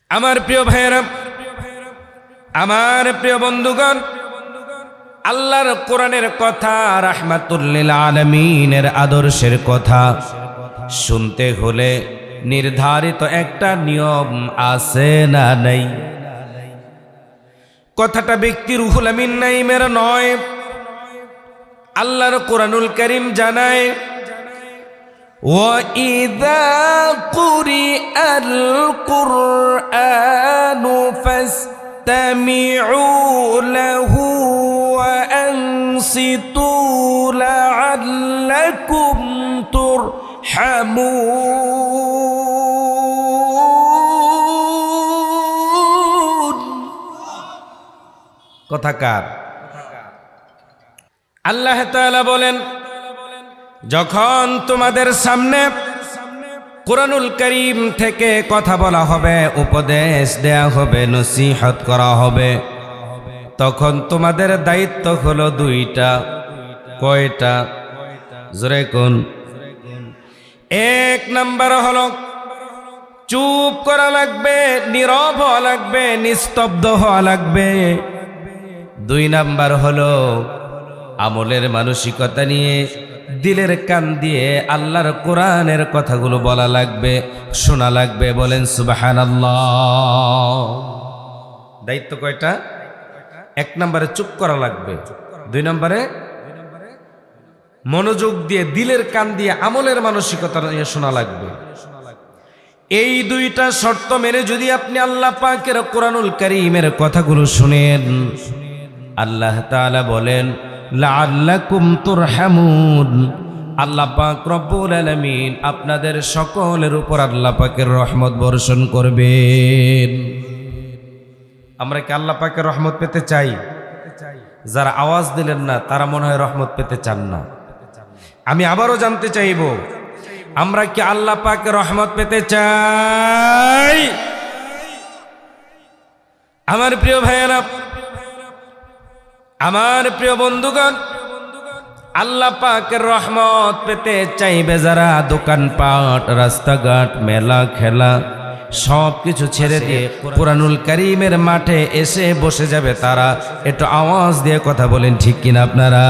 আমার প্রিয় ভাইয়েরা, আমার প্রিয় বন্ধুগণ, আল্লাহর কোরআনের কথা, রাহমাতুল লিল আলামিনের আদর্শের কথা শুনতে হলে নির্ধারিত একটা নিয়ম আছে না নাই? কথাটা ব্যক্তি রুহুল আমিন নাইমের নয়, আল্লাহর কোরআনুল কারীম জানায়, وَإِذَا قُرِئَ الْقُرْآنُ فَاسْتَمِعُوا لَهُ وَأَنصِتُوا لَعَلَّكُمْ تُرْحَمُونَ। কথাকার আল্লাহ তাআলা বলেন, যখন তোমাদের সামনে কোরআনুল কারীম থেকে কথা বলা হবে, উপদেশ দেয়া হবে, নসিহত করা হবে, তখন তোমাদের দায়িত্ব হলো দুইটা। কয়টা? জোরে কোন? এক নাম্বার হলো চুপ করা লাগবে, নীরব হওয়া লাগবে, নিস্তব্ধ হওয়া লাগবে। দুই নাম্বার হলো আমলের মানসিকতা নিয়ে দিলের কান দিয়ে আল্লাহর কোরআনের কথাগুলো বলা লাগবে, শোনা লাগবে। বলেন সুবহানাল্লাহ। দায়িত্ব কয়টা? এক নম্বরে চুপ করা লাগবে, দুই নম্বরে মনোযোগ দিয়ে দিলের কান দিয়ে আমলের মানসিকতা নিয়ে শোনা লাগবে। এই দুইটা শর্ত মেনে যদি আপনি আল্লাহ পাকের কোরআনুল কারীমের কথাগুলো শুনেন, আল্লাহ তাআলা বলেন লাআল্লাকুম তুরহামুন, আল্লাহ পাক রব্বুল আলামিন আপনাদের সকলের উপর আল্লাহ পাকের রহমত বর্ষণ করবেন। আমরা কি আল্লাহ পাকের রহমত পেতে চাই? যারা আওয়াজ দিলেন না তারা মনে হয় রহমত পেতে চান না। আমি আবারও জানতে চাইব, আমরা কি আল্লাহ পাকের রহমত পেতে চাই? আমার প্রিয় ভাইয়েরা, আমার প্রিয় বন্ধুগণ, আল্লাহ পাকের রহমত পেতে চাইবে যারা, দোকানপাট, রাস্তাঘাট, মেলা খেলা সব কিছু ছেড়ে দিয়ে কোরআনুল কারীমের মাঠে এসে বসে যাবে তারা। একটু আওয়াজ দিয়ে কথা বলেন, ঠিক কিনা আপনারা?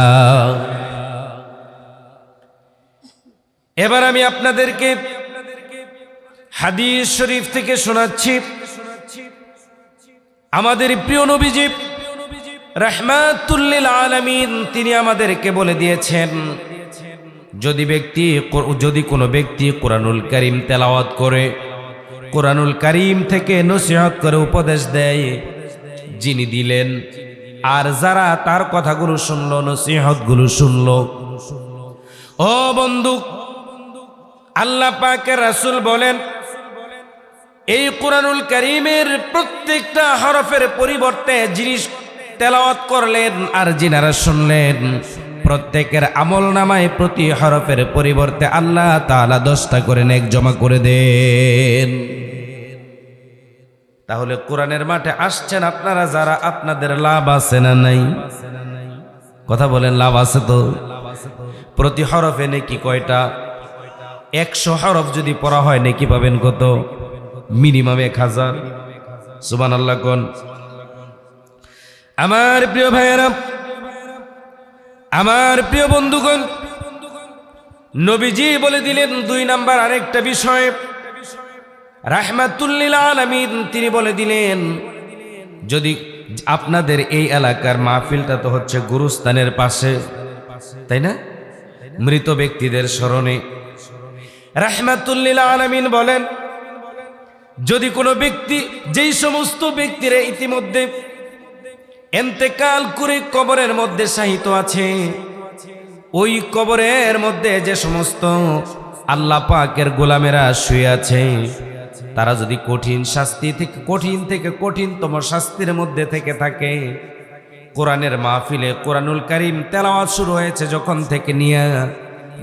এবার আমি আপনাদেরকে হাদিস শরীফ থেকে শোনাচ্ছি। আমাদের প্রিয় নবীজি রাহমাতুল লিল আলামিন তিনি আমাদেরকে বলে দিয়েছেন, যদি কোনো ব্যক্তি কোরআনুল কারীম তেলাওয়াত করে, কোরআনুল কারীম থেকে নসিহত করে, উপদেশ দেয়, যিনি দিলেন আর যারা তার কথাগুলো শুনলো, নসিহতগুলো শুনলো, ও বন্ধু, আল্লাহ পাকের রাসূল বলেন, এই কোরআনুল কারীমের প্রত্যেকটা হরফের পরিবর্তে জিনিস তেলাওয়াত করলেন আর যিনারা শুনলেন, প্রত্যেকের আমলনামায় প্রতি হরফের পরিবর্তে আল্লাহ তাআলা 10টা করে নেক জমা করে দেন। তাহলে কোরআনের মাঠে আসছেন আপনারা যারা, আপনাদের লাভ আছে না নাই? কথা বলেন, লাভ আছে তো? প্রতি হরফে নেকি কয়টা? 100 হরফ যদি পড়া হয় নেকি পাবেন কত? মিনিমাম 1000। সুবহানাল্লাহ কোন? আমার প্রিয় ভাইয়েরা, আমার প্রিয় বন্ধুগণ, নবীজি বলে দিলেন 2 নাম্বার আরেকটা বিষয়। রাহমাতুল লিল আলামিন তিনি বলে দিলেন, যদি আপনাদের এই এলাকার মাহফিলটা তো হচ্ছে গুরুস্থানের পাশে, তাই না? মৃত ব্যক্তিদের স্মরণে। রাহমাতুল লিল আলামিন বলেন, যদি কোনো ব্যক্তি, যেই সমস্ত ব্যক্তিরা ইতিমধ্যে ইন্তেকাল করে কবরের মধ্যে শায়িত আছে, ওই কবরের মধ্যে যে সমস্ত আল্লাহ পাকের গোলামেরা শুয়ে আছে, তারা যদি কঠিন শাস্তি থেকে কঠিনতম শাস্তির মধ্যে থেকে থাকে, কোরআনের মাহফিলে কোরআনুল কারীম তেলাওয়াত শুরু হয়েছে যখন থেকে নিয়ে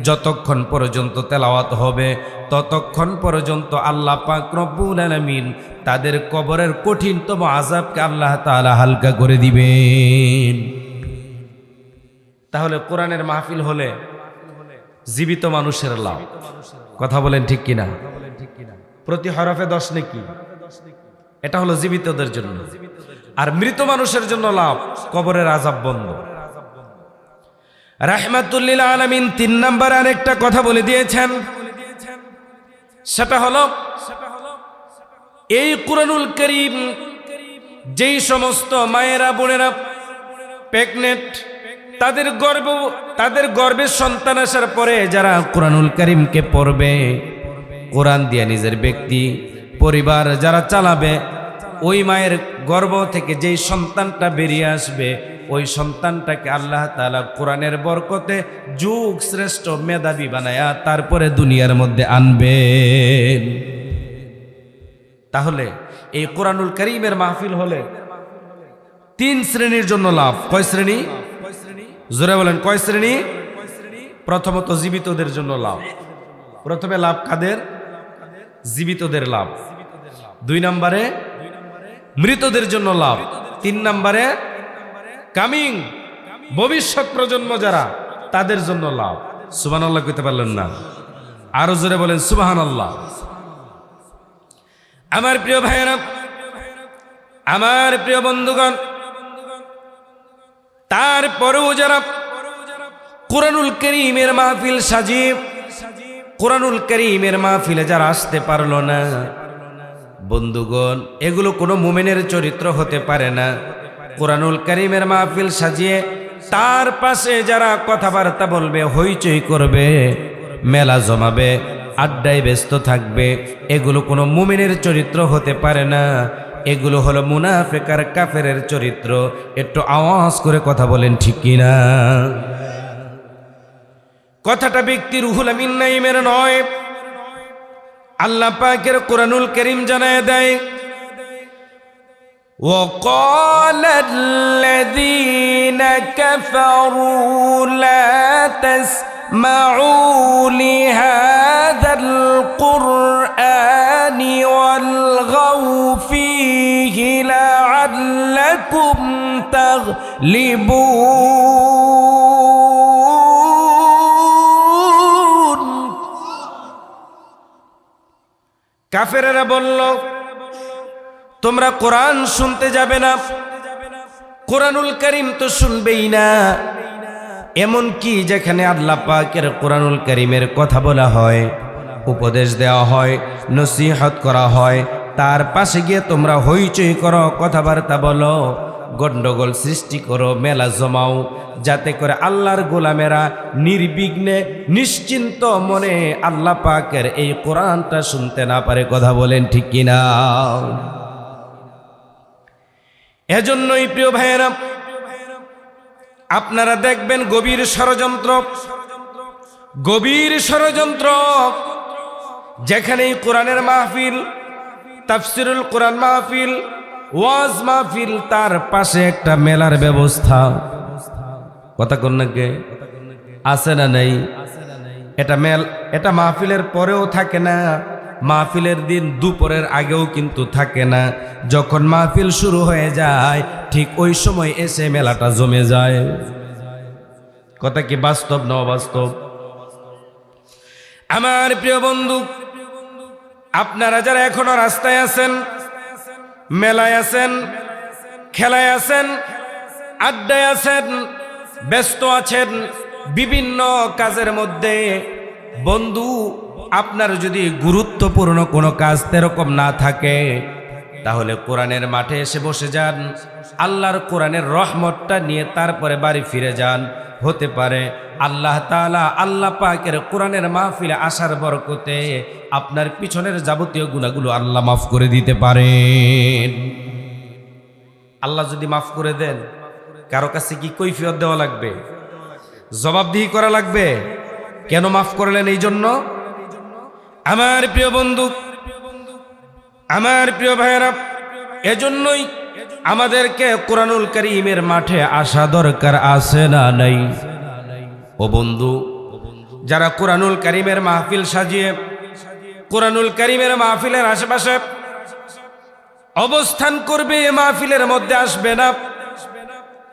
যতক্ষণ পর্যন্ত তেলাওয়াত হবে, ততক্ষণ পর্যন্ত আল্লাহ পাক রব্বুল আলামিন তাদের কবরের কঠিনতম আযাবকে আল্লাহ তাআলা হালকা করে দিবেন। তাহলে কোরআনের মাহফিল হলে জীবিত মানুষের লাভ। কথা বলেন ঠিক কিনা? প্রতি হরফে 10 নেকি, এটা হলো জীবিতদের জন্য। আর মৃত মানুষের জন্য লাভ, কবরের আযাব বন্ধ। রাহমাতুল লিল আলামিন 3 নম্বর আরেকটা কথা বলে দিয়েছেন, সেটা হলো এই কুরআনুল কারীম যেই সমস্ত মায়েরা বোনেরা প্রেগনেন্ট, তাদের গর্ভে সন্তান আসার পরে যারা কুরআনুল কারীমকে পড়বে, কোরআন দিয়ে নিজের ব্যক্তি পরিবার যারা চালাবে, ওই মায়ের গর্ভ থেকে যেই সন্তানটা বেরিয়ে আসবে, ওই সন্তানটাকে আল্লাহ তাআলা কোরআনের বরকতে যুগ শ্রেষ্ঠ মেধাবী বানায়া তারপরে দুনিয়ার মধ্যে আনবেন। তাহলে এই কোরআনুল কারীমের মাহফিল হলে 3 শ্রেণীর জন্য লাভ। কয় শ্রেণী? জোরে বলেন, কয় শ্রেণী? প্রথমত জীবিতদের জন্য লাভ। প্রথমে লাভ কাদের? জীবিতদের লাভ। 2 নম্বরে মৃতদের জন্য লাভ। 3 নম্বরে কামিং ভবিষ্যৎ প্রজন্ম যারা, তাদের জন্য লাভ। সুবহানাল্লাহ কইতে পারলেন না? আরো জোরে বলেন সুবহানাল্লাহ। আমার প্রিয় ভাইয়েরা, আমার প্রিয় বন্ধুগণ, তারপরেও যারা কোরআনুল কারীমের মাহফিল সাজিয়ে কোরআনুল কারীমের মাহফিলে যারা আসতে পারলো না, বন্ধুগণ, এগুলো কোনো মুমিনের চরিত্র হতে পারে না। কোরআনুল কারীমের মাহফিল সাজিয়ে তার পাশে যারা কথাবার্তা বলবে, হইচই করবে, মেলা জমাবে, আড্ডায় ব্যস্ত থাকবে, এগুলো কোনো মুমিনের চরিত্র হতে পারে না। এগুলো হলো মুনাফিক আর কাফেরের চরিত্র। একটু আওয়াজ করে কথা বলেন, ঠিক কিনা? কথাটা ব্যক্তি রুহুল আমিন নাইমের নয়, আল্লাহ পাকের কোরআনুল কারীম জানায় দেয়, وقال الذين كفروا لا تسمعوا لهذا القرآن والغوا فيه لعلكم تغلبون। কাফেরেরা বলল, তোমরা কোরআন শুনতে যাবে না, কোরআনুল কারীম তো শুনবেই না। এমন কি যেখানে আল্লাহ পাকের কোরআনুল কারীমের কথা বলা হয়, উপদেশ দেওয়া হয়, নসিহত করা হয়, তার পাশে গিয়ে তোমরা হইচই করো, কথাবার্তা বলো, গন্ডগোল সৃষ্টি করো, মেলা জমাও, যাতে করে আল্লাহর গোলামেরা নির্বিঘ্নে নিশ্চিন্ত মনে আল্লাহ পাকের এই কোরআনটা শুনতে না পারে। কথা বলেন, ঠিক কিনা? এজন্যই প্রিয় ভাইয়েরা, আপনারা দেখবেন গভীর ষড়যন্ত্র, যেখানেই কোরআনের মাহফিল, তাফসিরুল কোরআন মাহফিল, ওয়াজ মাহফিল, তার পাশে একটা মেলার ব্যবস্থা। কথা কোন নাকি আছে না নাই? এটা মাহফিলের পরেও থাকে না, মাহফিলের দিন দুপুরের আগেও কিন্তু থাকে না। যখন মাহফিল শুরু হয়ে যায়, ঠিক ওই সময় এসে মেলাটা জমে যায়। কথা কি বাস্তব না অবাস্তব? আমার প্রিয় বন্ধু, আপনারা যারা এখনো রাস্তায় আছেন, মেলায় আছেন, খেলায় আছেন, আড্ডায় আছেন, ব্যস্ত আছেন বিভিন্ন কাজের মধ্যে, বন্ধু, আপনার যদি গুরুত্বপূর্ণ কোনো কাজ এরকম না থাকে, তাহলে কোরআনের মাঠে এসে বসে যান, আল্লাহর কোরআনের রহমতটা নিয়ে তারপরে বাড়ি ফিরে যান। হতে পারে আল্লাহ তাআলা, আল্লাহ পাকের কোরআনের মাহফিলে আসার বরকতে আপনার পিছনের যাবতীয় গুনাহগুলো আল্লাহ মাফ করে দিতে পারেন। আল্লাহ যদি মাফ করে দেন, কারো কাছে কি কৈফিয়ত দেওয়া লাগবে? জবাবদিহি করা লাগবে? কেন মাফ করলেন? এই জন্য। আমার প্রিয় বন্ধু, আমার প্রিয় ভাইয়েরা, এজন্যই আমাদেরকে কোরআনুল কারীমের মাঠে আসা দরকার আছে না নাই? ও বন্ধু, যারা কোরআনুল কারীমের মাহফিল সাজিয়ে কোরআনুল কারীমের মাহফিলের আশেপাশে অবস্থান করবে, এ মাহফিলের মধ্যে আসবে না,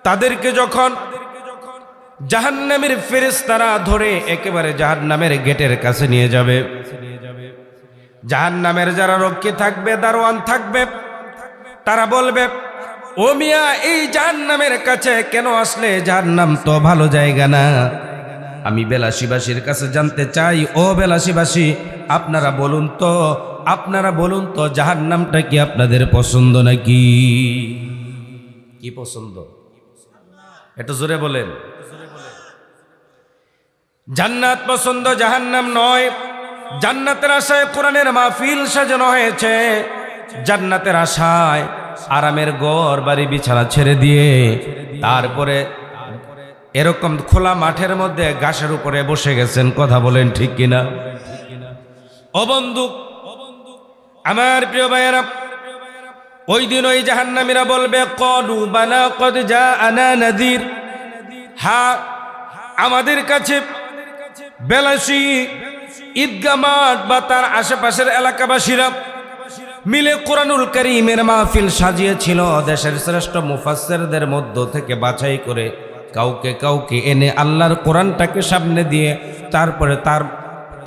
তাদেরকে যখন জাহান্নামের ফেরেশতারা ধরে একেবারে জাহান্নামের গেটের কাছে নিয়ে যাবে, জাহান্নামের যারা রক্ষী থাকবে, দারোয়ান থাকবে, তারা বলবে, ও মিয়া, এই জাহান্নামের কাছে কেন আসলে? জাহান্নাম তো ভালো জায়গা না। আমি বেলাসীবাসীর কাছে জানতে চাই, ও বেলাসীবাসী, আপনারা বলুন তো জাহান্নামটা কি আপনাদের পছন্দ নাকি? কি পছন্দ? একটু জোরে বলেন। জান্নাত পছন্দ, জাহান্নাম নয়। জান্নাতের আশায় কোরআনের মাহফিল সাজানো হয়েছে। জান্নাতের আশায় আরামের ঘর বাড়ি বিছানা ছেড়ে দিয়ে তারপরে এরকম খোলা মাঠের মধ্যে ঘাসের উপরে বসে গেছেন। কথা বলেন ঠিক কিনা? ও বন্ধু, আমার প্রিয় ভাইয়েরা, ওই দিন ওই জাহান্নামীরা বলবে, ক্বালু বালা ক্বাদ জাআনা নাযীর। হ্যাঁ, আমাদের কাছে বেলাসী ঈদগাহ মাঠ বা তার আশেপাশের এলাকাবাসীরা মিলে কোরআনুল কারীমের মাহফিল সাজিয়েছিল। দেশের শ্রেষ্ঠ মুফাসসিরদের মধ্য থেকে বাছাই করে কাউকে এনে আল্লাহর কোরআনটাকে সামনে দিয়ে তারপরে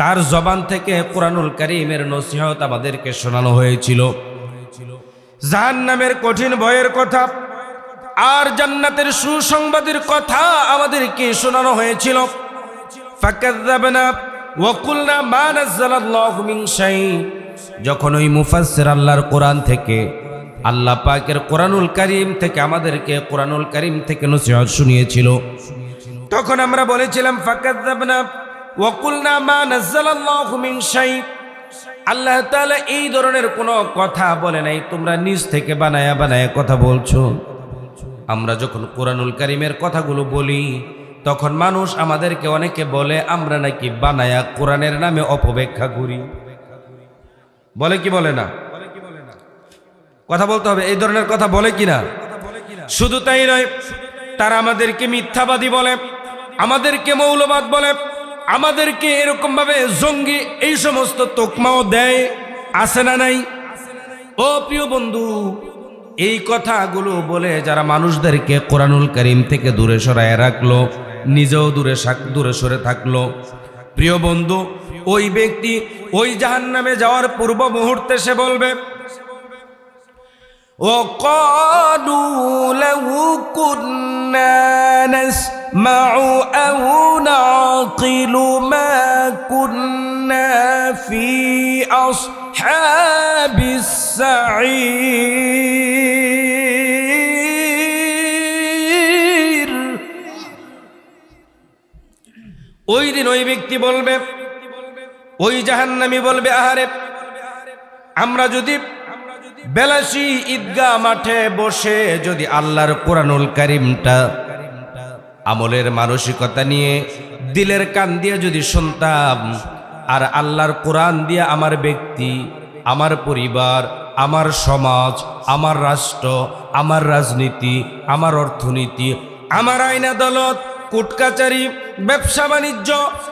তার জবান থেকে কোরআনুল কারীমের নসিহত আমাদেরকে শোনানো হয়েছিল। জাহান্নামের কঠিন ভয়ের কথা আর জান্নাতের সুসংবাদের কথা আমাদেরকে শোনানো হয়েছিল। ফাকাযাবনা ওয়া কুলনা মা নাযালাল্লাহু মিন শাই। যখন ওই মুফাসসির আল্লাহর কোরআন থেকে, আল্লাহ পাকের কোরআনুল কারীম থেকে আমাদেরকে কোরআনুল কারীম থেকে নসিহত শুনিয়েছিল, তখন আমরা বলেছিলাম ফাকাযাবনা ওয়া কুলনা মা নাযালাল্লাহু মিন শাই। আল্লাহ তাআলা এই ধরনের কোনো কথা বলে নাই, তোমরা নিজ থেকে বানায়া কথা বলছো। আমরা যখন কোরআনুল কারীমের কথাগুলো বলি তখন মানুষ আমাদেরকে অনেকে বলে আমরা নাকি বানায়া কোরআনের নামে অপব্যাখ্যা করি। বলে কি বলে না? কথা বলতে হবে, এই ধরনের কথা বলে কিনা? শুধু তাই নয়, তারা আমাদেরকে মিথ্যাবাদী বলে, আমাদেরকে মৌলবাদ বলে, আমাদেরকে এরকম ভাবে জঙ্গি, এই সমস্ত তোকমাও দেয়। আছে না নাই? ও প্রিয় বন্ধু, এই কথাগুলো বলে যারা মানুষদেরকে কোরআনুল কারীম থেকে দূরে সরায় রাখলো, নিজেও দূরে সরে থাকলো, প্রিয় বন্ধু, ওই ব্যক্তি ওই জাহান্নামে যাওয়ার পূর্ব মুহূর্তে সে বলবে, وَقَالُوا لَوْ كُنَّا نَسْمَعُ أَوْ نَعْقِلُ مَا كُنَّا فِي أَصْحَابِ السَّعِيرِ। ওই দিন ওই ব্যক্তি বলবে, ওই জাহান্নামী বলবে, আহারে, আমরা যদি বেলাসী ঈদগাহ মাঠে বসে যদি আল্লাহর কোরআনুল কারীমটা আমলের মানসিকতা নিয়ে দিলের কান দিয়ে যদি শুনতাম, আর আল্লাহর কোরআন দিয়ে আমার ব্যক্তি, আমার পরিবার, আমার সমাজ, আমার রাষ্ট্র, আমার রাজনীতি, আমার অর্থনীতি, আমার আইন আদালত, কোর্ট কাচারি, ব্যবসা বাণিজ্য,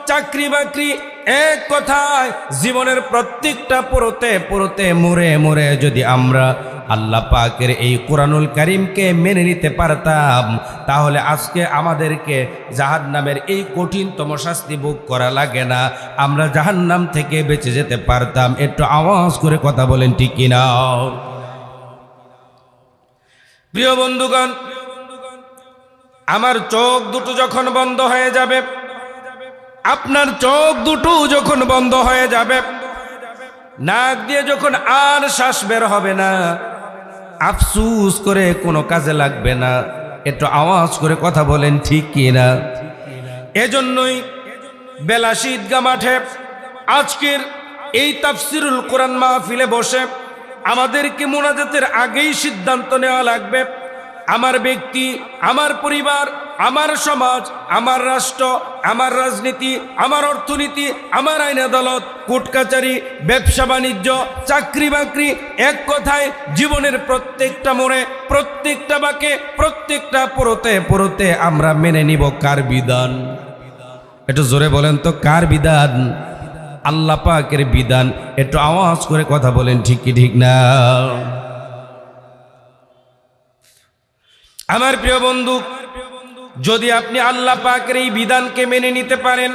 চাকরি বাকরি, এক কথায় জীবনের প্রত্যেকটা পরতে মোড়ে যদি আমরা আল্লাহ পাকের এই কোরআনুল কারীমকে মেনে নিতে পারতাম, তাহলে আজকে আমাদেরকে জাহান্নামের এই কঠিনতম শাস্তি ভোগ করা লাগে না, আমরা জাহান্নাম থেকে বেঁচে যেতে পারতাম। একটু আওয়াজ করে কথা বলেন ঠিক কিনা? প্রিয় বন্ধুগণ, আমার চোখ দুটো যখন বন্ধ হয়ে যাবে, আপনার চোখ দুটো যখন বন্ধ হয়ে যাবে, নাক দিয়ে যখন আর শ্বাস বের হবে না, আফসুস করে কোনো কাজে লাগবে না। একটু আওয়াজ করে কথা বলেন ঠিক কিনা? এজন্যই বেলাসী ঈদগাহ মাঠে আজকের এই তাফসিরুল কোরআন মাহফিলে বসে আমাদেরকে মুনাজাতের আগেই সিদ্ধান্ত নেওয়া লাগবে, আমার ব্যক্তি, আমার পরিবার, আমার সমাজ, আমার রাষ্ট্র, আমার রাজনীতি, আমার অর্থনীতি, আমার আইন আদালত, কোর্ট কাচারি, ব্যবসা বাণিজ্য, চাকরি বাকরি, এক কথায় জীবনের প্রত্যেকটা মোড়ে, প্রত্যেকটা বাঁকে, প্রত্যেকটা পরতে আমরা মেনে নিব কার বিধান? একটু জোরে বলেন তো, কার বিধান? আল্লাহ পাকের বিধান। একটু আওয়াজ করে কথা বলেন ঠিক কি ঠিক না? আমার প্রিয় বন্ধু, যদি আপনি আল্লাহ পাকের এই বিধানকে মেনে নিতে পারেন,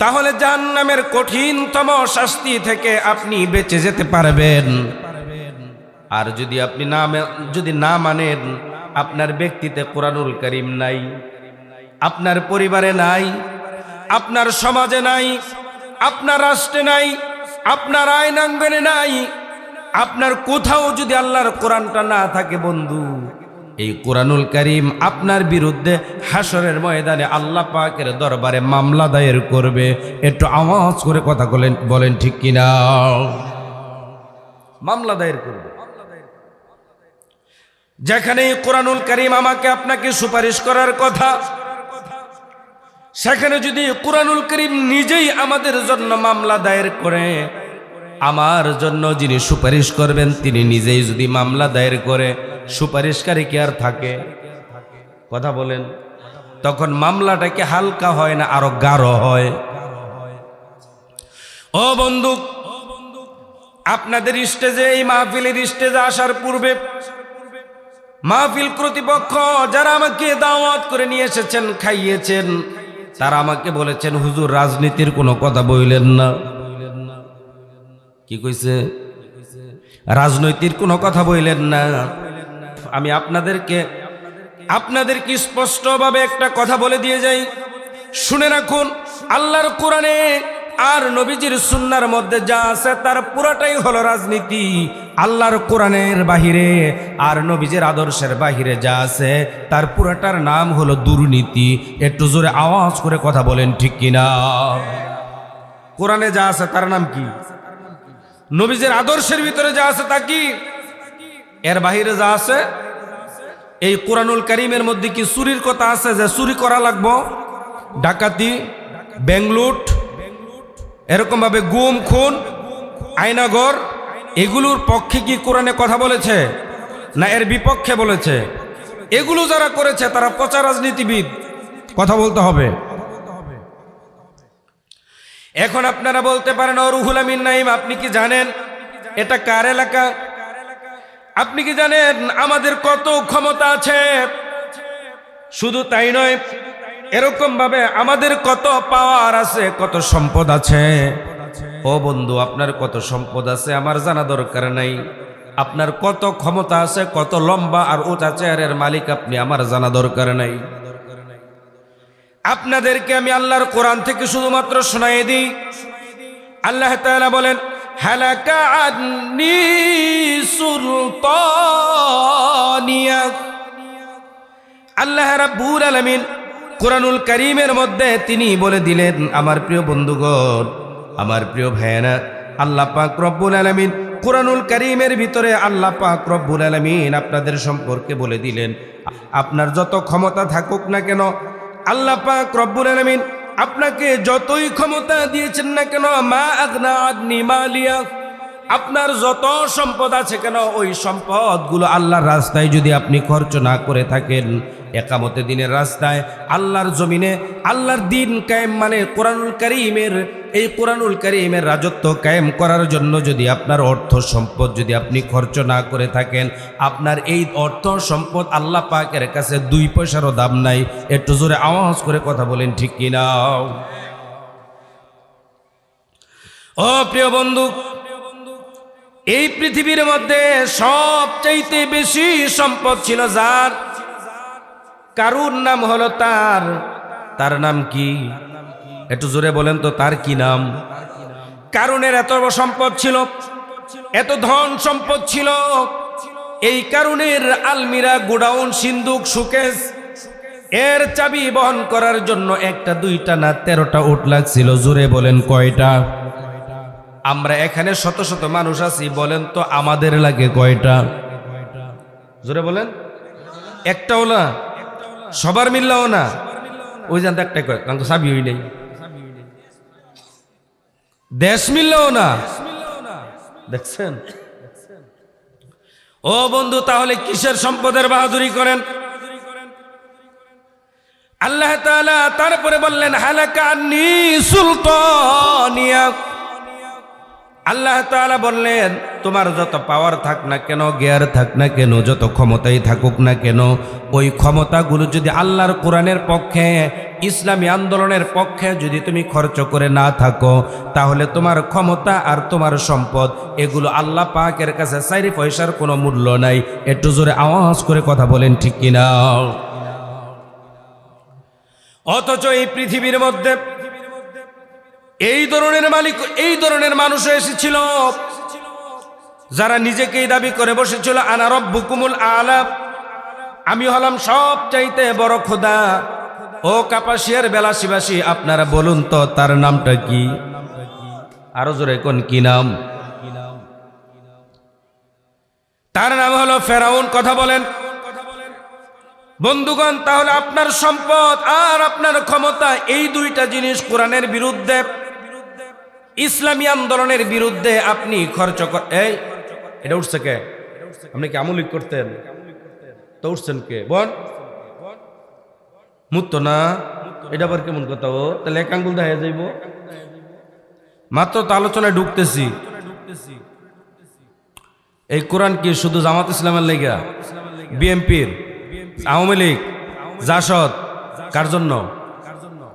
তাহলে জাহান্নামের কঠিনতম শাস্তি থেকে আপনি বেঁচে যেতে পারবেন। আর যদি আপনি যদি না মানেন, আপনার ব্যক্তিতে কোরআনুল কারীম নাই, আপনার পরিবারে নাই, আপনার সমাজে নাই, আপনার রাষ্ট্রে নাই, আপনার আইনাঙ্গনে নাই, আপনার কোথাও যদি আল্লাহর কোরআনটা না থাকে বন্ধু, এই কোরআনুল কারীম আপনার বিরুদ্ধে হাসরের ময়দানে আল্লাহ পাকের দরবারে মামলা দায়ের করবে। একটু আওয়াজ করে কথা বলেন ঠিক কিনা? মামলা দায়ের করবে। যেখানে কোরআনুল কারীম আমাকে আপনাকে সুপারিশ করার কথা, সেখানে যদি কোরআনুল কারীম নিজেই আমাদের জন্য মামলা দায়ের করে, আমার জন্য যিনি সুপারিশ করবেন তিনি নিজেই যদি মামলা দায়ের করে, সুপারিশকারী কি আর থাকে? কথা বলেন। তখন মামলাটা কি হালকা হয় না আরো গাঢ় হয়? ও বন্ধু, আপনাদের স্টেজে, এই মাহফিলের স্টেজে আসার পূর্বে মাহফিল কর্তৃপক্ষ যারা আমাকে দাওয়াত করে নিয়ে এসেছেন, খাইয়েছেন, তারা আমাকে বলেছেন, হুজুর রাজনীতির কোনো কথা বললেন না। কি কইছে? রাজনৈতিক কোনো কথা বললেন না। আমি আপনাদেরকে স্পষ্টভাবে একটা কথা বলে দিয়ে যাই, শুনে রাখুন। আল্লাহর কোরআনে আর নবীজির সুন্নাহর মধ্যে যা আছে তার পুরাটাই হলো রাজনীতি। আল্লাহর কোরআনের বাহিরে আর নবীজির আদর্শের বাহিরে যা আছে তার পুরাটার নাম হলো দুর্নীতি। একটু জোরে আওয়াজ করে কথা বলেন ঠিক কিনা? কোরআনে যা আছে তার নাম কি? নবীজির আদর্শের ভিতরে যা আছে তা কি? এর বাহিরে যা আছে, এই কোরআনুল কারীমের মধ্যে কি চুরির কথা আছে যে চুরি করা লাগবো? ডাকাতি, ব্যাংলুট, এরকম ভাবে গুম খুন, আয়নাঘর, এগুলোর পক্ষে কি কোরআনে কথা বলেছে না এর বিপক্ষে বলেছে? এগুলো যারা করেছে তারা পচা রাজনীতিবিদ। কথা বলতে হবে। এখন আপনারা বলতে পারেন, ও রুহুল আমিন নাইম, আপনি কি জানেন এটা কার এলাকা? আপনি কি জানেন আমাদের কত ক্ষমতা আছে? শুধু তাই নয়, এরকম ভাবে আমাদের কত পাওয়ার আছে, কত সম্পদ আছে। ও বন্ধু, আপনার কত সম্পদ আছে আমার জানা দরকার নাই। আপনার কত ক্ষমতা আছে, কত লম্বা আর উঁচা চেয়ারের মালিক আপনি, আমার জানা দরকার নাই। আপনাদেরকে আমি আল্লাহর কোরআন থেকে শুধুমাত্র শোনাই দিই। আল্লাহ তাআলা বলেন, হালাকা আন্নি সুলতানিয়া। আল্লাহ রাব্বুল আলামিন কোরআনুল কারীমের মধ্যে তিনি বলে দিলেন, আমার প্রিয় বন্ধুগণ, আমার প্রিয় ভাইয়েরা, আল্লাহ পাক রব্বুল আলামিন কোরআনুল কারীমের ভিতরে আল্লাহ পাক রব্বুল আলামিন আপনাদের সম্পর্কে বলে দিলেন, আপনার যত ক্ষমতা থাকুক না কেন, আল্লাহ পাক রব্বুল আলামিন আপনাকে যতই ক্ষমতা দিয়েছেন না কেন, মা আগনা আদনি মালিয়া, আপনার যত সম্পদ আছে কেন, ওই সম্পদগুলো আল্লাহর রাস্তায় যদি আপনি খরচ না করে থাকেন, একামতে দিনের রাস্তায় আল্লাহর জমিনে আল্লাহর দিন কায়েম, মানে কোরআনুল কারীমের, এই কোরআনুল কারীমের রাজত্ব কায়েম করার জন্য যদি আপনার অর্থ সম্পদ যদি আপনি খরচ না করে থাকেন, আপনার এই অর্থ সম্পদ আল্লাহ পাকের কাছে 2 পয়সারও দাম নাই। একটু জোরে আওয়াজ করে কথা বলেন ঠিক কিনা? ও প্রিয় বন্ধু, এই পৃথিবীর মধ্যে সবচাইতে বেশি সম্পদ ছিল যার, কারুর নাম হলো তার নাম কি? একটু জোরে বলেন তো, তার কি নাম? কারুনের এত সম্পদ ছিল, এত ধন সম্পদ ছিল, এই কারুনের আলমিরা, গোডাউন, সিন্দুক, শোকেস, এর চাবি বহন করার জন্য 1টা 2টা না 13টা উট লাগছিল। জোরে বলেন কয়টা? আমরা এখানে শত শত মানুষ আছি, বলেন তো আমাদের লাগে কয়টা? জোরে বলেন। একটাও না, সবার মিললাও না, ওই জানতে একটা কয়, কারণ চাবি হই নাই। দেশ মিললেও না, দেখছেন? ও বন্ধু, তাহলে কিসের সম্পদের বাহাদুরি করেন? আল্লাহ তাআলা তারপরে বললেন, হালাকা আন্নি সুলতানিয়া। আল্লাহ তাআলা বললেন, তোমার যত পাওয়ার থাক না কেন, জ্ঞান থাক না কেন, যত ক্ষমতাই থাকুক না কেন, ওই ক্ষমতাগুলো যদি আল্লাহর কোরআনের পক্ষে, ইসলামী আন্দোলনের পক্ষে যদি তুমি খরচ করে না থাকো, তাহলে তোমার ক্ষমতা আর তোমার সম্পদ এগুলো আল্লাহ পাকের কাছে 4 পয়সার কোনো মূল্য নাই। একটু জোরে আওয়াজ করে কথা বলেন, ঠিক কিনা? অথচ এই পৃথিবীর মধ্যে এই ধরনের মালিক, এই ধরনের মানুষ এসেছিল যারা নিজেকেই দাবি করে বসেছিল, আনা রব্বুকুমুল আলা, আমি হলাম সবচাইতে বড় খোদা। ও কাপাসিয়ার বেলাসীবাসী, আপনারা বলুন তো তার নামটা কি? আরো জোরে কোন কি নাম? তার নাম হলো ফেরাউন। কথা বলেন বন্ধুগণ। তাহলে আপনার সম্পদ আর আপনার ক্ষমতা, এই দুইটা জিনিস কোরআনের বিরুদ্ধে, ইসলামী আন্দোলনের বিরুদ্ধে আপনি খরচ এই এটা উঠছে কে? আপনি কি আমলিক করতেন? তো উঠছেন কে? বল মুত না, এটা আবার কেমন কথা? ও তাহলে এক আঙ্গুল দেখা যাইব। মাত্র তো আলোচনায় ঢুকতেছি। এই কোরআন কি শুধু জামাত ইসলামের লেগা, বিএনপির, আওয়ামী লীগ, জাসদ, কার জন্য?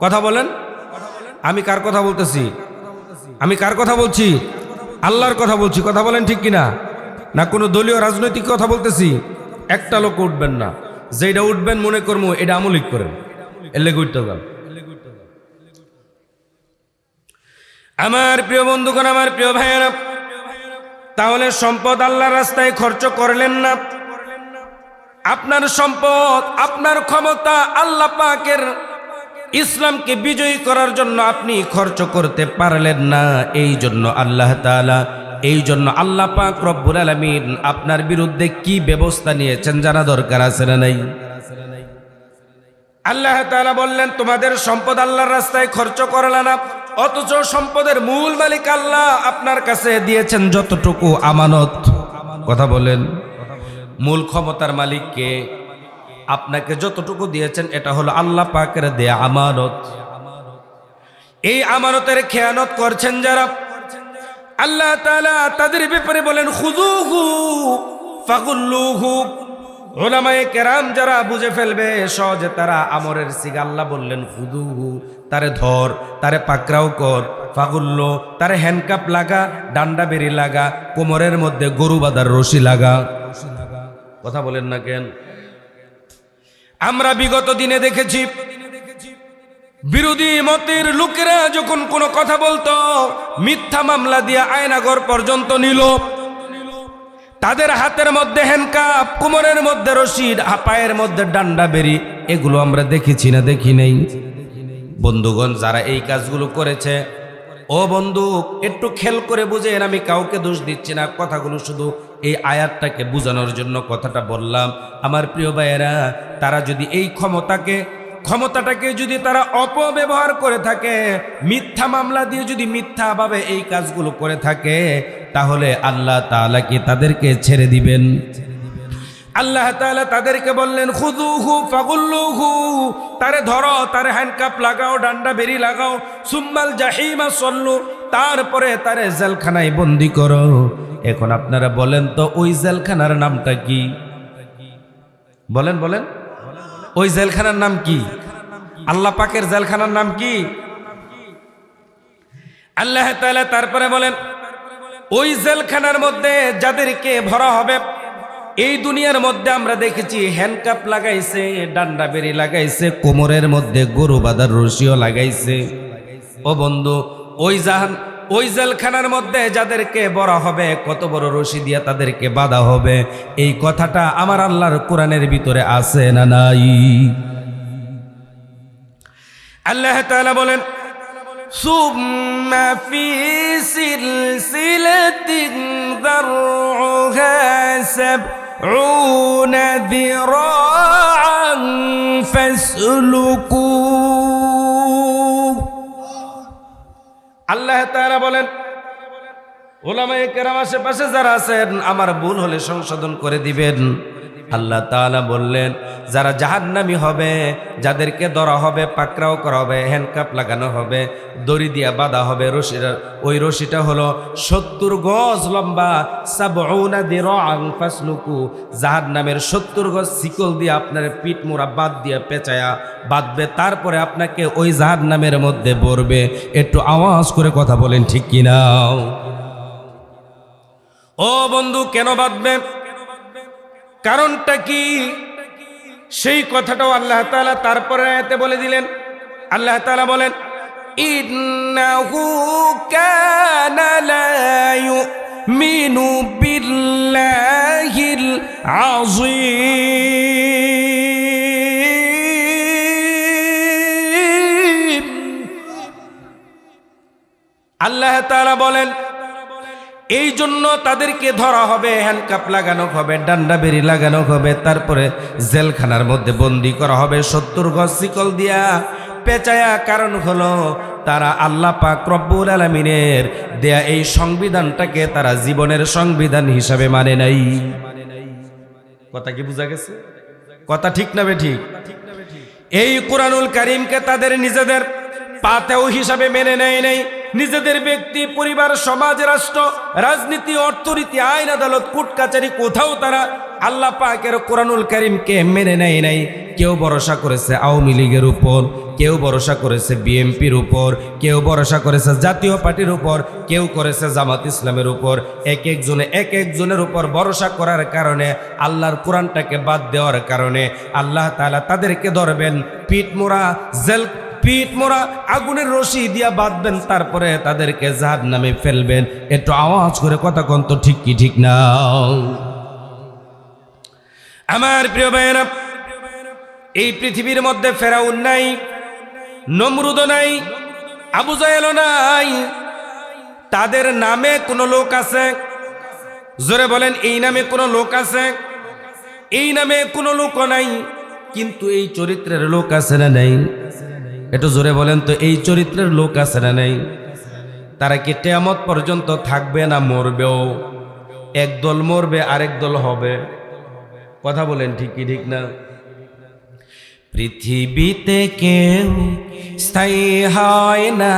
কথা বলেন। আমি কার কথা বলতেছি? আমি কার কথা বলছি? আল্লাহর কথা বলছি। কথা বলেন ঠিক কিনা? না কোনো দলীয় রাজনৈতিক কথা বলতেছি? একটা লোক উঠবেন না, যেটা উঠবেন মনে করবো এটা আমলিক করেন, এর লেগে উঠতে যান। আমার প্রিয় বন্ধুগণ, আমার প্রিয় ভাইয়েরা, তাহলে সম্পদ আল্লাহর রাস্তায় খরচ করলেন না। আপনার সম্পদ, আপনার ক্ষমতা আল্লাহ পাকের ইসলামকে বিজয়ী করার জন্য আপনি খরচ করতে পারলেন না। এই জন্য আল্লাহ তাআলা, এই জন্য আল্লাহ পাক রব্বুল আলামিন আপনার বিরুদ্ধে কি ব্যবস্থা নিয়েছেন জানা দরকার আছে না নাই? আল্লাহ তাআলা বললেন, তোমাদের সম্পদ আল্লাহর রাস্তায় খরচ করলে না, অথচ সম্পদের মূল মালিক আল্লাহ আপনার কাছে দিয়েছেন যতটুকু আমানত। কথা বলেন, মূল ক্ষমতার মালিককে আপনাকে যতটুকু দিয়েছেন এটা হলো আল্লাহ পাকের দেয়া আমানত। এই আমানতের খেয়ানত করছেন যারা, আল্লাহ তাআলা তাদের ব্যাপারে বলেন, খুযুহু ফাগুল্লুহু। উলামায়ে কেরাম যারা বুঝে ফেলবে সহজে, তারা আমরের সিগা আল্লাহ বললেন খুযুহু, তারে ধর, তারে পাকড়াও কর, ফাগুল্লু, তারে হ্যান্ডকাপ লাগা, ডান্ডা বেরি লাগা, কোমরের মধ্যে গরু বাঁধার রশি লাগা। কথা বলেন না কেন? আমরা বিগত দিনে দেখেছি বিরোধী মতের লোকেরা যখন কোনো কথা বলতো, মিথ্যা মামলা দিয়ে আয়নাঘর পর্যন্ত নিল। তাদের হাতের মধ্যে হ্যান্ডকাপ, কোমরের মধ্যে রশি, পায়ের মধ্যে ডান্ডা বেরি, এগুলো আমরা দেখেছি না দেখি নেই? বন্ধুগণ, যারা এই কাজগুলো করেছে, ও বন্ধু একটু খেয়াল করে বুঝেন, আমি কাউকে দোষ দিচ্ছি না, কথাগুলো শুধু এই আয়াতটাকে বোঝানোর জন্য কথাটা বললাম। আমার প্রিয় ভাইয়েরা, তারা যদি এই ক্ষমতাটাকে যদি তারা অপব্যবহার করে থাকে, মিথ্যা মামলা দিয়ে যদি মিথ্যাভাবে এই কাজগুলো করে থাকে, তাহলে আল্লাহ তাআলা কি তাদেরকে ছেড়ে দিবেন? আল্লাহ তাআলা তাদেরকে বললেন, খুযুহু ফাগুল্লুহু, তারে ধরো, তারে হ্যান্ডকাপ লাগাও, ডান্ডা বেরি লাগাও, সুম্মাল জাহিমা সল্লু, তারপরে তারে জেলখানায় বন্দি করো। এখন আপনারা বলেন তো, ওই জেলখানার নামটা কি? বলেন বলেন, ওই জেলখানার নাম কি? আল্লাহ পাকের জেলখানার নাম কি? আল্লাহ তাআলা তারপরে বলেন, ওই জেলখানার মধ্যে যাদেরকে ভরা হবে, এই দুনিয়ার মধ্যে আমরা দেখেছি হ্যান্ডকাপ লাগাইছে, ডান্ডা বেরি লাগাইছে, কোমরের মধ্যে গরু বাঁধার রশিও লাগাইছে। ও বন্ধু, ওই জেলখানার মধ্যে যাদেরকে বড় হবে, কত বড় রশি দিয়া তাদেরকে বাঁধা হবে, এই কথাটা আমার আল্লাহর কোরআনের ভিতরে আছে না নাই? আল্লাহ তাআলা বলেন, সুম্মা ফি সিলসিলাতিন যারউহা সাবউনা যিরাআন ফাসলুকু। আল্লাহ তাআলা বলেন, উলামায়ে কেরাম আশেপাশে যারা আছেন, আমার ভুল হলে সংশোধন করে দিবেন। আল্লাহ তাআলা বললেন, যারা জাহান্নামী হবে, যাদেরকে ধরা হবে, পাকড়াও করা হবে, হ্যান্ডকাপ লাগানো হবে, দড়ি দিয়া বাঁধা হবে, রশিটা, ওই রশিটা হলো 70 গজ লম্বা, 70 দিরাআন ফাসলুকু, জাহান্নামের 70 গজ শিকল দিয়ে আপনার পিঠ মোড়া বাদ দিয়ে পেঁচায়া বাঁধবে, তারপরে আপনাকে ওই জাহান্নামের মধ্যে ভরবে। একটু আওয়াজ করে কথা বলেন ঠিক কিনা? ও বন্ধু, কেন বাঁধবে? কারণটা কি? সেই কথাটাও আল্লাহ তাআলা তারপরে আয়াতে বলে দিলেন। আল্লাহ তাআলা বলেন, ইন্নাহু কানা লা ইউমিনু বিল্লাহিল আযীম। আল্লাহ তাআলা বলেন, এই জন্য তাদেরকে ধরা হবে, হ্যান্ডকাপ লাগানো হবে, ডান্ডা বেরি লাগানো হবে, তারপরে জেলখানার মধ্যে বন্দি করা হবে 70 গজ শিকল দিয়া পেঁচায়া। কারণ হলো তারা আল্লাহ পাক রব্বুল আলামিনের দেয়া এই সংবিধানটাকে তারা জীবনের সংবিধান হিসাবে মানে নাই। কথা কি বোঝা গেছে? কথা ঠিক না বেঠিক? এই কোরআনুল কারীমকে তাদের নিজেদের পাতেও হিসাবে মেনে নেয় নাই। নিজেদের ব্যক্তি, পরিবার, সমাজ, রাষ্ট্র, রাজনীতি, অর্থনীতি, আইন, আদালত, কোর্ট কাচারি, কোথাও তারা আল্লাহ পাকের কোরআনুল কারীমকে মেনে নেয় নাই। কেউ ভরসা করেছে আওয়ামী লীগের উপর, কেউ ভরসা করেছে বিএনপির উপর, কেউ ভরসা করেছে জাতীয় পার্টির উপর, কেউ করেছে জামাত ইসলামের উপর। এক একজনের উপর ভরসা করার কারণে, আল্লাহর কোরআনটাকে বাদ দেওয়ার কারণে আল্লাহ তাআলা তাদেরকে ধরবেন, পিঠ মোড়া আগুনের রশি দিয়া বাঁধবেন, তারপরে তাদেরকে জাহান্নামে ফেলবেন। একটু আওয়াজ করে কথা কোন তো ঠিক কি ঠিক না? আমার প্রিয় ভাইয়েরা, এই পৃথিবীর মধ্যে ফেরাউন নাই, নমরুদ নাই, আবু জাহেল নাই, তাদের নামে কোনো লোক আছে? জোরে বলেন, এই নামে কোনো লোক আছে? এই নামে কোনো লোক নাই, কিন্তু এই চরিত্রের লোক আছে না নাই? একটু জোরে বলেন তো, এই চরিত্রের লোক আছে না নাই? তারা কি কিয়ামত পর্যন্ত থাকবে না মরবেও? একদল মরবে, আরেক দল হবে। কথা বলেন ঠিক কি ঠিক না? পৃথিবীতে কেউ স্থায়ী হয় না,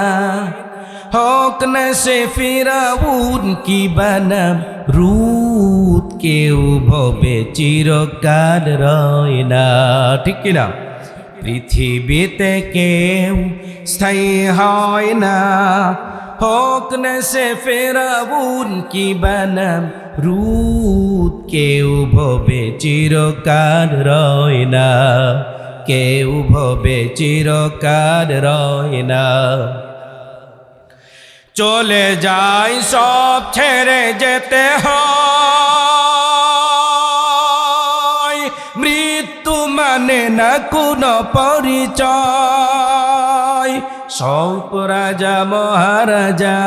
হোক না সে ফিরাউন কি বানাম রুত, কেউ ভবে চিরকাল রয় না। ঠিক কিনা? পৃথিবীতে কেউ স্থায়ী হয় না, হোক না সে ফেরাউন কি বানাম রুত, কেউ ভবে চিরকাল রয় না, কেউ ভবে চিরকাল রয় না। চলে যায় সব ছেড়ে যেতে হয়, মৃত্যু মানে না কোনো পরিচয়। সব রাজা মহারাজা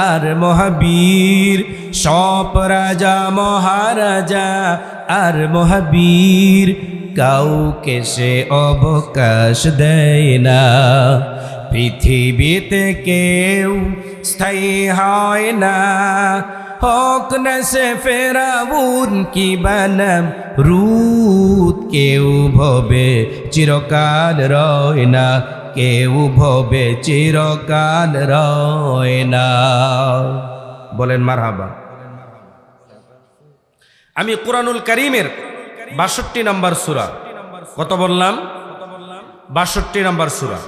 আর মহাবীর, সব রাজা মহারাজা আর মহাবীর, কাউকে সে অবকাশ দেয় না। পৃথিবীতে কেউ স্থায়ী হয় না, হোক না সে ফেরাউন কি বানাম রুত, কেউ ভবে চিরকাল রয় না, কেউ ভবে চিরকাল রয় না। বলেন মারহাবা। আমি কোরআনুল কারীমের 62 নম্বর সূরা, কত বললাম? 62 নম্বর সূরা,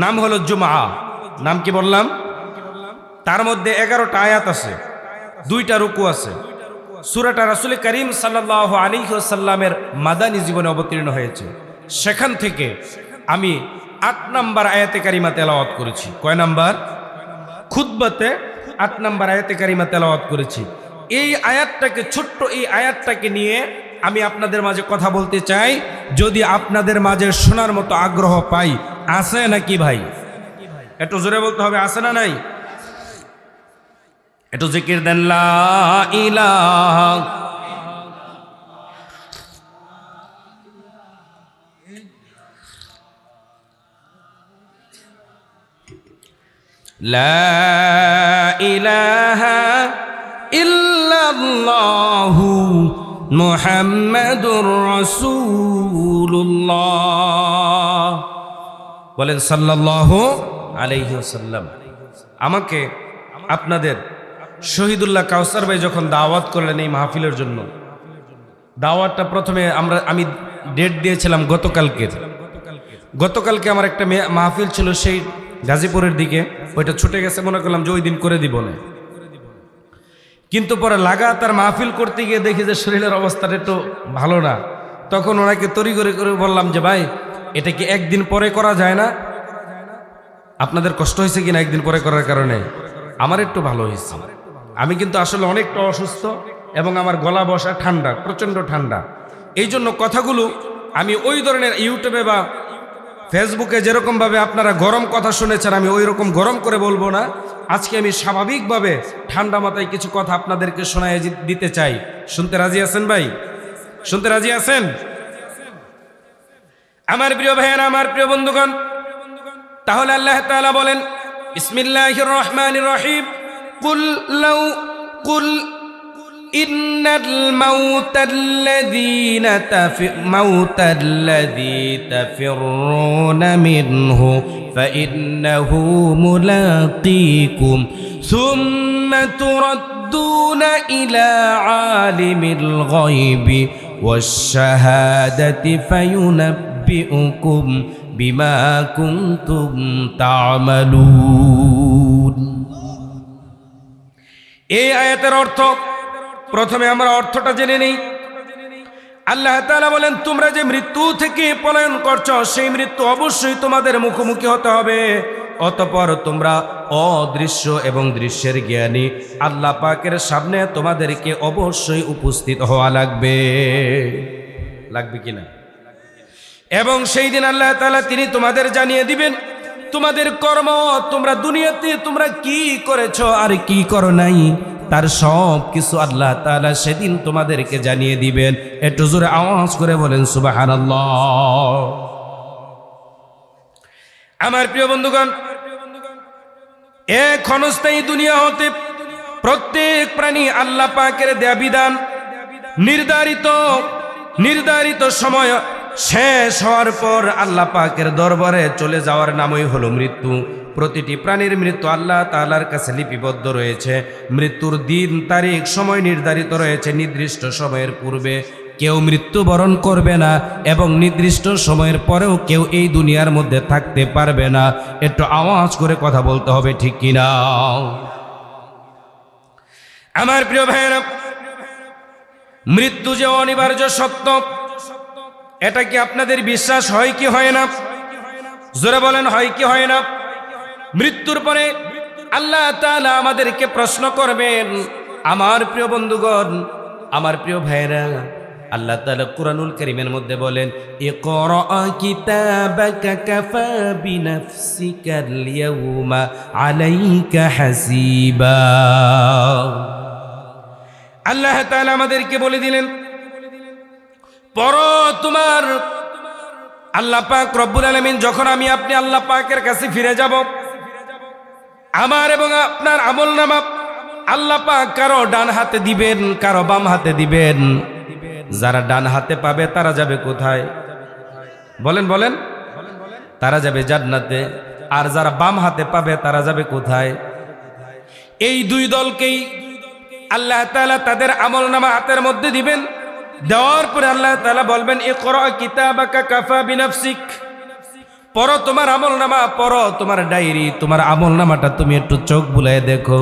নাম হলো জুমআ। নাম কি বললাম? তার মধ্যে 11টা আয়াত আছে, 2টা রুকু আছে। সূরাটা রাসূল করিম সাল্লাল্লাহু আলাইহি ওয়াসাল্লামের মাদানী জীবনে অবতীর্ণ হয়েছে। সেখান থেকে আমি 8 নম্বর আয়াতে কারিমা তেলাওয়াত করেছি। কয় নাম্বার? খুতবাতে 8 নম্বর আয়াতে কারিমা তেলাওয়াত করেছি। এই আয়াতটাকে, ছোট্ট এই আয়াতটাকে নিয়ে আমি আপনাদের মাঝে কথা বলতে চাই। যদি আপনাদের মাঝে শোনার মতো আগ্রহ পাই, আছে নাকি ভাই? একটু জোরে বলতে হবে, আছে না নাই? একটু জিকির দেন, লা ইলাহা লা ইলাহা ইল্লাল্লাহু মুহাম্মাদুর রাসূলুল্লাহ। বলেন সাল্লাল্লাহু আলাইহি ওয়াসাল্লাম। আমাকে আপনাদের শহীদুল্লাহ কাউসার ভাই যখন দাওয়াত করলেন এই মাহফিলের জন্য, দাওয়াতটা প্রথমে আমি ডেট দিয়েছিলাম গতকালকে আমার একটা মাহফিল ছিল সেই গাজীপুরের দিকে, ওইটা ছুটে গেছে, মনে করলাম যে ওই দিন করে দিব না। কিন্তু পরে লাগাতার মাহফিল করতে গিয়ে দেখি যে শরীরের অবস্থাটা একটু ভালো না। তখন ওনাকে তড়িঘড়ি করে বললাম যে ভাই এটা কি একদিন পরে করা যায় না? আপনাদের কষ্ট হয়েছে কিনা একদিন পরে করার কারণে? আমার একটু ভালো হয়েছে। আমি কিন্তু আসলে অনেকটা অসুস্থ এবং আমার গলা বসা ঠান্ডা, প্রচণ্ড ঠান্ডা। এই জন্য কথাগুলো আমি ওই ধরনের ইউটিউবে বা ফেসবুকে যেরকমভাবে আপনারা গরম কথা শুনেছেন আমি ওই রকম গরম করে বলবো না। আজকে আমি স্বাভাবিকভাবে ঠান্ডা মাথায় কিছু কথা আপনাদেরকে শোনায় দিতে চাই। শুনতে রাজি আছেন ভাই? শুনতে রাজি আছেন? আমার প্রিয় ভাইয়েরা, আমার প্রিয় বন্ধুগণ, তাহলে আল্লাহ তাআলা বলেন বিসমিল্লাহির রহমানির রহিম, কুল ইন্নাল মাউতাল্লাযী তাফিররুনা মিনহু ফাইন্নাহু মুলাকীকুম সুম্মা তুরাদ্দুনা ইলা আলিমিল গায়বি ওয়াশ-শাহাদাতি ফায়ুনাব্বিউকুম বিমা কুনতুম তা'মালুন। এই আয়াতের অর্থ প্রথমে আমরা অর্থটা জেনে নেই। আল্লাহ তাআলা বলেন তোমরা যে মৃত্যু থেকে পলায়ন করছো সেই মৃত্যু অবশ্যই তোমাদের মুখোমুখি হতে হবে। অতঃপর তোমরা অদৃশ্য এবং দৃশ্যের জ্ঞানী আল্লাহ পাকের সামনে তোমাদেরকে অবশ্যই উপস্থিত হওয়া লাগবে কিনা? এবং সেই দিন আল্লাহ তাআলা তিনি তোমাদের জানিয়ে দিবেন তোমাদের কর্ম, তোমরা দুনিয়াতে তোমরা কি করেছো আর কি করো নাই তার সব কিছু আল্লাহ তাআলা সেদিন তোমাদেরকে জানিয়ে দিবেন। একটু জোরে আওয়াজ করে বলেন সুবহানাল্লাহ। আমার প্রিয় বন্ধুগণ, এক ক্ষণস্থায়ী দুনিয়া হতে প্রত্যেক প্রাণী আল্লাহ পাকের দেয়া বিধান নির্ধারিত সময় শেষ হওয়ার পর আল্লাহ পাকের দরবারে চলে যাওয়ার নামই হলো মৃত্যু। প্রতিটি প্রাণীর মৃত্যু আল্লাহ তাআলার কাছে লিপিবদ্ধ রয়েছে। মৃত্যুর দিন তারিখ সময় নির্ধারিত রয়েছে। নির্দিষ্ট সময়ের পূর্বে কেউ মৃত্যুবরণ করবে না এবং নির্দিষ্ট সময়ের পরেও কেউ এই দুনিয়ার মধ্যে থাকতে পারবে না। একটু আওয়াজ করে কথা বলতে হবে, ঠিক কিনা? আমার প্রিয় ভাইয়েরা, মৃত্যু যে অনিবার্য সত্য, এটা কি আপনাদের বিশ্বাস হয় কি হয় না? জোরে বলেন, হয় কি হয় না? মৃত্যুর পরে আল্লাহ তাআলা আমাদেরকে প্রশ্ন করবেন। আমার প্রিয় বন্ধুগণ, আমার প্রিয় ভাইরা, আল্লাহ তাআলা কুরআনুল কারীমের মধ্যে বলেন ইকরা কিতাবাকা কাফা বিনাফসিকাল ইয়াউমা আলাইকা হাসিবা। আল্লাহ তাআলা আমাদেরকে বলে দিলেন পড়ো তোমার আল্লাহ পাক রব্বুল আলামিন যখন আমি আপনি আল্লাহ পাকের কাছে ফিরে যাব, আমার এবং আপনার আমলনামা আল্লাহ পাক কারো ডান হাতে দিবেন, কারো বাম হাতে দিবেন। যারা ডান হাতে পাবে তারা যাবে কোথায়? বলেন তারা যাবে জান্নাতে। আর যারা বাম হাতে পাবে তারা যাবে কোথায়? এই দুই দলকেই আল্লাহ তাআলা তাদের আমলনামা হাতের মধ্যে দিবেন। দেওয়ার পরে আল্লাহ তাআলা বলবেন ইকরা কিতাবাকা কাফা বিনাফসিক, পড়ো তোমার আমলনামা, পড়ো তোমার ডায়েরি, তোমার আমলনামাটা তুমি একটু চোখ বুলায় দেখো,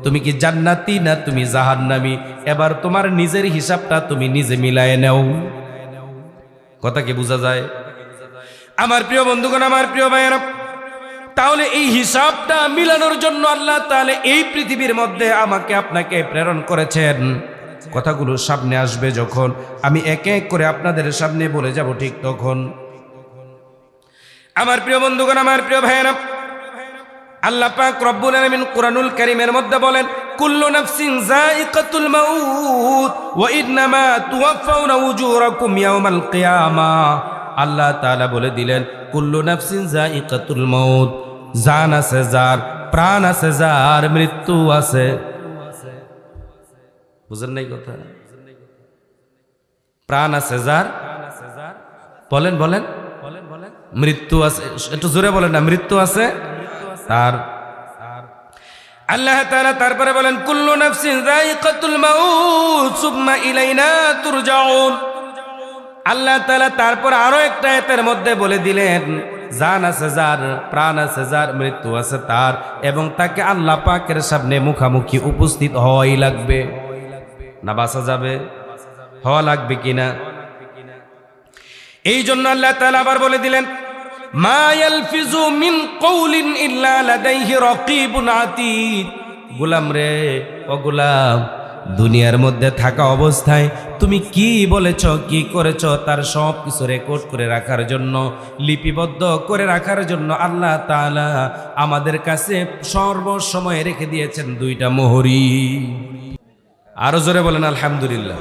তুমি কি জান্নাতি না তুমি জাহান্নামী। এবার তোমার নিজের হিসাবটা তুমি নিজে মিলায়ে নাও। কথা কি বোঝা যায়? আমার প্রিয় বন্ধুগণ, আমার প্রিয় ভাইয়েরা, তাহলে এই হিসাবটা মিলানোর জন্য আল্লাহ তাআলা এই পৃথিবীর মধ্যে আমাকে আপনাকে প্রেরণ করেছেন। কথাগুলো সামনে আসবে যখন, আমি এক এক করে আপনাদের সামনে বলে যাব, ঠিক তখন। আমার প্রিয় বন্ধুগণ, আমার প্রিয় ভাইয়েরা, আল্লাহ পাক রব্বুল আলামিন কুরআনুল কারীমের মধ্যে বলেন কুল্লু নাফসিন যায়িকাতুল মাউত ওয়া ইন্নামা তুওয়াফাউনা উজুরাকুম ইয়াওমাল কিয়ামাহ। আল্লাহ তাআলা বলে দিলেন কুল্লু নাফসিন যায়িকাতুল মাউত, জান আছে যার, প্রাণ আছে যার, মৃত্যু আছে। বুঝেন নাই কথা? প্রাণ আছে যার, বলেন বলেন, মৃত্যু আছে, একটু জোরে বলেন না, মৃত্যু আছে তার। আল্লাহ তাআলা তারপরে বলেন কুল্লু নাফসিন যায়িকাতুল মাউত সুম্মা ইলাইনা তুরজাউন। আল্লাহ তাআলা তারপর আরো একটা আয়াতের মধ্যে বলে দিলেন জান আছে যার, প্রাণ আছে যার, মৃত্যু আছে তার, এবং তাকে আল্লাহ পাকের সামনে মুখামুখি উপস্থিত হওয়াই লাগবে। না বাঁচা যাবে? হওয়া লাগবে কিনা? এই জন্য আল্লাহ তাআলা আবার বলে দিলেন মা ইয়ালফিজু মিন কওলিন ইল্লা লাদাইহি রাকিবুন আতীদ। গোলাম রে, ও গোলাম, দুনিয়ার মধ্যে থাকা অবস্থায় তুমি কি বলেছ, কি করেছ, তার সব কিছু রেকর্ড করে রাখার জন্য, লিপিবদ্ধ করে রাখার জন্য আল্লাহ তাআলা আমাদের কাছে সর্বসময় রেখে দিয়েছেন দুইটা মোহরি। আরো জোরে বলেন আলহামদুলিল্লাহ।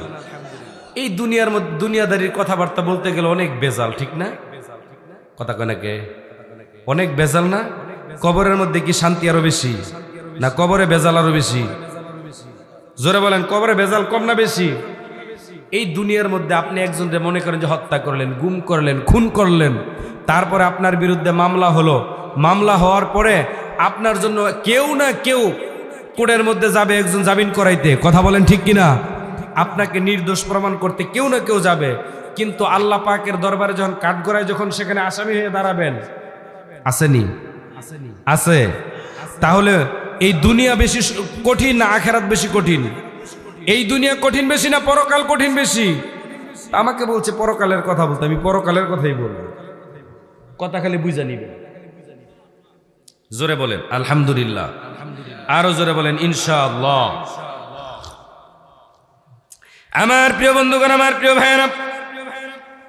এই দুনিয়ার মধ্যে দুনিয়াদারির কথাবার্তা বলতে গেলে অনেক বেজাল, ঠিক না? কথা কয় নাকি? অনেক বেজাল না? কবরের মধ্যে কি শান্তি আরো বেশি, না কবরে বেজাল আরো বেশি? জোরে বলেন, কবরে বেজাল কম না বেশি? এই দুনিয়ার মধ্যে আপনি একজনকে মনে করেন যে হত্যা করলেন, গুম করলেন, খুন করলেন, তারপরে আপনার বিরুদ্ধে মামলা হলো, মামলা হওয়ার পরে আপনার জন্য কেউ না কেউ কোর্টের মধ্যে যাবে একজন জামিন করাইতে, কথা বলেন ঠিক কিনা? আপনাকে নির্দোষ প্রমাণ করতে কেউ না কেউ যাবে, কিন্তু আল্লাহ পাকের দরবারে যখন কাঠগড়ায় যখন সেখানে আসামি হয়ে দাঁড়াবেন, আসেনি? আছে। তাহলে এই দুনিয়া বেশি কঠিন না আখিরাত বেশি কঠিন? এই দুনিয়া কঠিন বেশি না পরকাল কঠিন বেশি? আমাকে বলছে পরকালের কথা বলতে, আমি পরকালের কথাই বলবো, কথা খালি বুঝা নিবেন। জোরে বলেন আলহামদুলিল্লাহ, আরো জোরে বলেন ইনশাআল্লাহ। আমার প্রিয় বন্ধুগণ, আমার প্রিয় ভাইরা,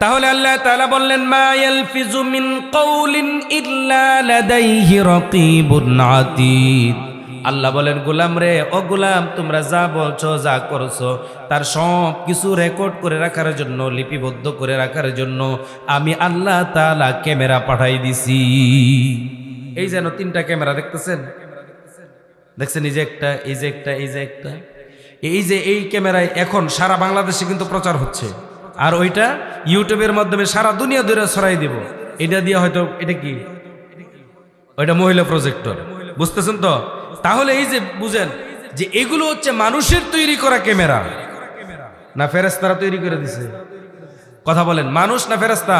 তাহলে আল্লাহ তাআলা বললেন মা ইয়ালফিজু মিন কওলিন ইল্লা লাদাইহি রাকিবুন আতীদ। আল্লাহ বলেন গোলাম রে, ও গোলাম, তোমরা যা বলছো, যা করছো, তার সব কিছু রেকর্ড করে রাখার জন্য, লিপিবদ্ধ করে রাখার জন্য আমি আল্লাহ তাআলা ক্যামেরা পাঠাই দিছি। এই যেন তিনটা ক্যামেরা দেখতেছেন, দেখছেন? এই যে একটা, এই যে একটা, এই যে একটা, এই যে এই ক্যামেরায় এখন সারা বাংলাদেশে কিন্তু প্রচার হচ্ছে, আর ওইটা ইউটিউবের মাধ্যমে সারা দুনিয়া ধরে ছড়াই দিব। এটা দিয়ে হয়তো, এটা কি, ওইটা মহিলা প্রজেক্টর, বুঝতেছেন তো? তাহলে এই যে বুঝেন যে এগুলো হচ্ছে মানুষের তৈরি করা ক্যামেরা, না ফেরেশতারা তৈরি করে দিছে? কথা বলেন, মানুষ না ফেরেশতা?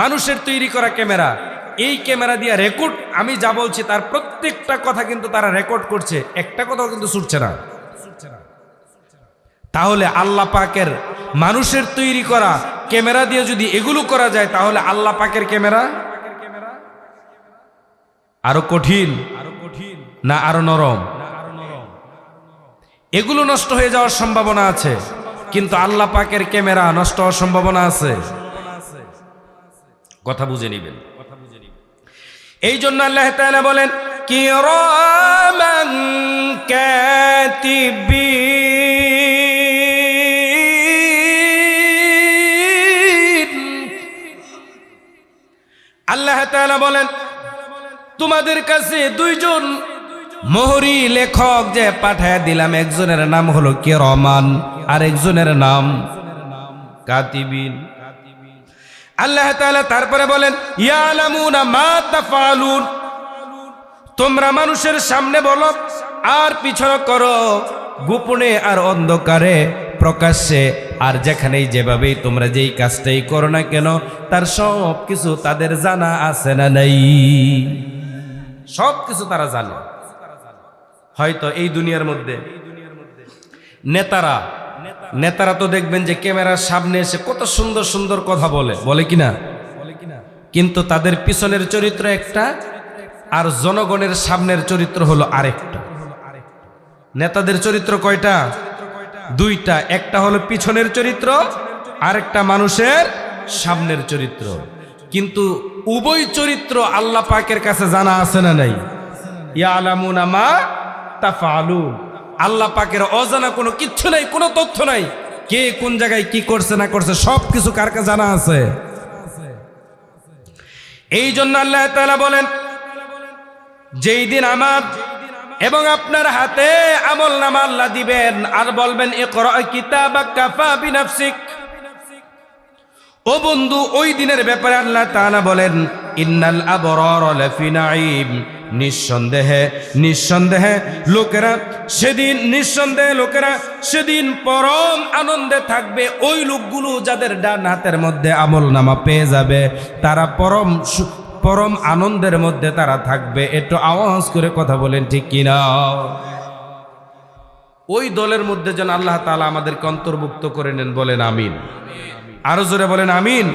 মানুষের তৈরি করা ক্যামেরা। এই ক্যামেরা দিয়ে রেকর্ড, আমি যা বলছি তার প্রত্যেকটা কথা কিন্তু তারা রেকর্ড করছে, একটা কথাও কিন্তু ছুটছে না। তাহলে আল্লাহ পাকের মানুষের তৈরি করা ক্যামেরা দিয়ে যদি এগুলো করা যায়, তাহলে আল্লাহ পাকের ক্যামেরা আরো কঠিন না আরো নরম? এগুলো নষ্ট হয়ে যাওয়ার সম্ভাবনা আছে, কিন্তু আল্লাহ পাকের ক্যামেরা নষ্ট হওয়ার সম্ভাবনা আছে? কথা বুঝে নিবেন। এই জন্য আল্লাহ তাআলা বলেন কিরামান কাতিবিন। আল্লাহ তাআলা বলেন তোমাদের কাছে দুইজন মোহরি লেখক যে পাঠায় দিলাম, একজনের নাম হলো কিরামান, আর একজনের নাম কাতিবিন। আল্লাহ তাআলা তারপরে বলেন ইয়ালামুনা মা তাফআলুন। তোমরা মানুষের সামনে বলো আর পিছনে করো, গোপনে আর অন্ধকারে, প্রকাশ্যে, আর যেখানেই যেভাবেই তোমরা যেই কাজটাই করো না কেন, তার সব কিছু তাদের জানা আছে না নাই? সব কিছু তারা জানে। হয়তো এই দুনিয়ার মধ্যে নেতারা তো দেখবেন যে ক্যামেরার সামনে এসে কত সুন্দর সুন্দর কথা বলে কিনা, কিন্তু তাদের পিছনের চরিত্র একটা, আর জনগণের সামনের চরিত্র হলো আরেকটা। নেতাদের চরিত্র কয়টা? দুইটা, একটা হলো পিছনের চরিত্র, আরেকটা মানুষের সামনের চরিত্র। কিন্তু উভয় চরিত্র আল্লাহ পাকের কাছে জানা আছে না নাই? ইয়ালামুনা মা তাফআলুন। আল্লাহ পাকের অজানা কোনো কিচ্ছু নাই, কোনো তথ্য নাই। কে কোন জায়গায় কি করছে না করছে সব কিছু কার কাছে জানা আছে? এই জন্য আল্লাহ তাআলা বলেন যেই দিন আমার এবং আপনার হাতে আমলনামা আল্লাহ দিবেন, আর বলবেন ইকরা কিতাবাক কাফা বিনাফসিক ও বন্ধু, ওই দিনের ব্যাপারে আল্লাহ তাআলা বলেন, ইন্নাল আবরার লাফি নাঈম, নিঃসন্দেহে লোকেরা সেদিন পরম আনন্দে থাকবে। ওই লোকগুলো যাদের ডান হাতের মধ্যে আমলনামা পেয়ে যাবে, তারা পরম আনন্দের মধ্যে তারা থাকবে। একটু আওয়াজ করে কথা বলেন ঠিক কিনা? ওই দলের মধ্যে যেন আল্লাহ তাআলা আমাদেরকে অন্তর্ভুক্ত করে নেন, বলেন আমিন। আরো জোরে বলেন আমিন।